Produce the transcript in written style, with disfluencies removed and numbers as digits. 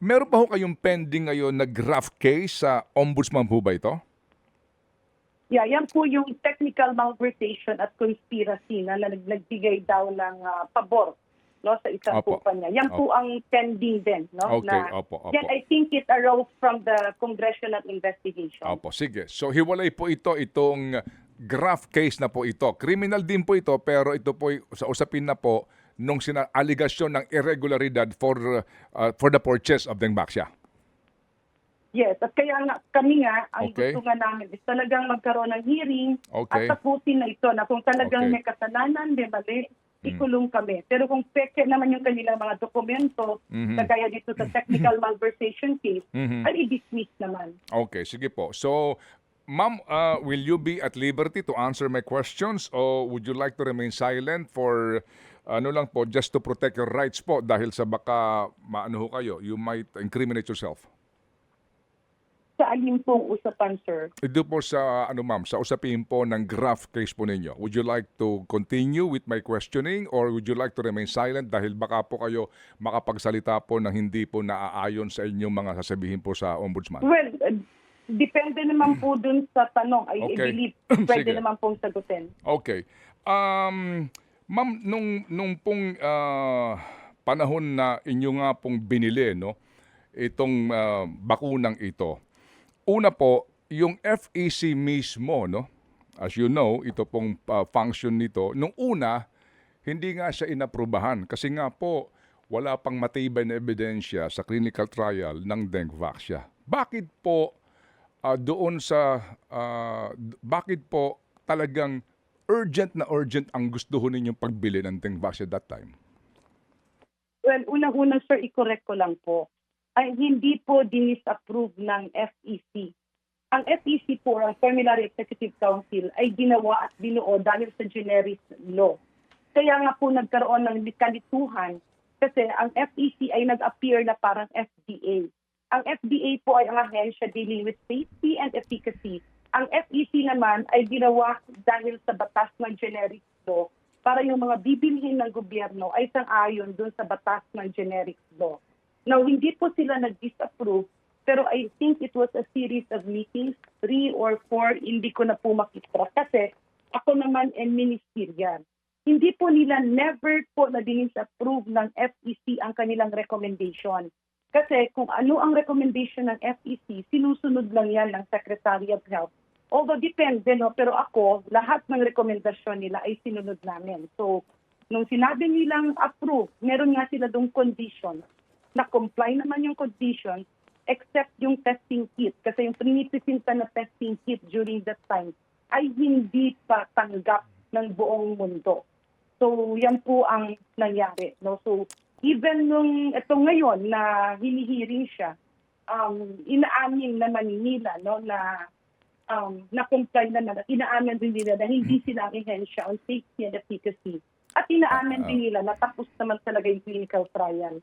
Meron pa ho kayong pending ngayon na graft case sa ombudsman po ba ito? Yeah, yan po yung technical malversation at conspiracy na nagbigay daw ng pabor, no, sa isang Opo. kumpanya. Yan po ang pending din, no? Okay, na, opo. Yan, I think it arose from the congressional investigation. Opo, sige. So hiwalay po itong graft case na po ito. Criminal din po ito, pero ito po sa usapin na po nung aligasyon ng irregularidad for the purchase of Dengbaxia. Yes, at kaya nga, kami nga, ang Okay. gusto nga namin is talagang magkaroon ng hearing Okay. at tapusin na ito na kung talagang Okay. may kasalanan, may mali, ikulong kami. Pero kung peke naman yung kanilang mga dokumento, kagaya dito sa technical malversation case, ay i-dismiss naman. Okay, sige po. So, ma'am, will you be at liberty to answer my questions or would you like to remain silent for lang po, just to protect your rights po dahil sa baka maano ho kayo, you might incriminate yourself? Sa alin pong usapan, sir? Ito po sa ma'am, sa usapin po ng graft case po ninyo. Would you like to continue with my questioning or would you like to remain silent dahil baka po kayo makapagsalita po na hindi po naaayon sa inyong mga sasabihin po sa ombudsman? Well, depende naman po dun sa tanong. I Okay. believe pwede Sige. naman pong sagutin. Okay. Ma'am, nung pong panahon na inyo nga pong binili, no, itong bakunang ito, una po, yung FEC mismo, no, as you know, ito pong function nito, nung una, hindi nga siya inaprubahan kasi nga po, wala pang matibay na ebidensya sa clinical trial ng Dengvaxia. Bakit po bakit po talagang urgent ang gusto ho ninyong pagbili ng Dengvaxia that time? Well, unang-unang, sir, i-correct ko lang po. Ay hindi po dinis-approve ng FEC. Ang FEC po, ang Formulary Executive Council, ay ginawa at binuo dahil sa generic law. Kaya nga po nagkaroon ng kalituhan kasi ang FEC ay nag-appear na parang FDA. Ang FDA po ay ang ahensya dealing with safety and efficacy. Ang FEC naman ay ginawa dahil sa batas ng generic law para yung mga bibilhin ng gobyerno ay sang-ayon dun sa batas ng generic law. Now, hindi po sila nag-disapprove, pero I think it was a series of meetings, 3 or 4, hindi ko na po makita. Kasi ako naman ay ministerial. Hindi po nila never po na dinisapprove ng FEC ang kanilang recommendation. Kasi kung ano ang recommendation ng FEC, sinusunod lang yan ng Secretary of Health. Although depende, no? Pero ako, lahat ng rekomendasyon nila ay sinunod namin. So, nung sinabi nilang approve, meron nga sila dong conditions na comply naman yung conditions except yung testing kit. Kasi yung pinipresinta na testing kit during that time ay hindi pa tanggap ng buong mundo. So, yan po ang nangyari. No? So, even nung ito ngayon na hinihiring siya, inaamin naman nila, no, na comply naman at inaamin din nila na hindi sila ang ehensya on safety and efficacy. At inaamin din nila na tapos naman talaga yung clinical trial.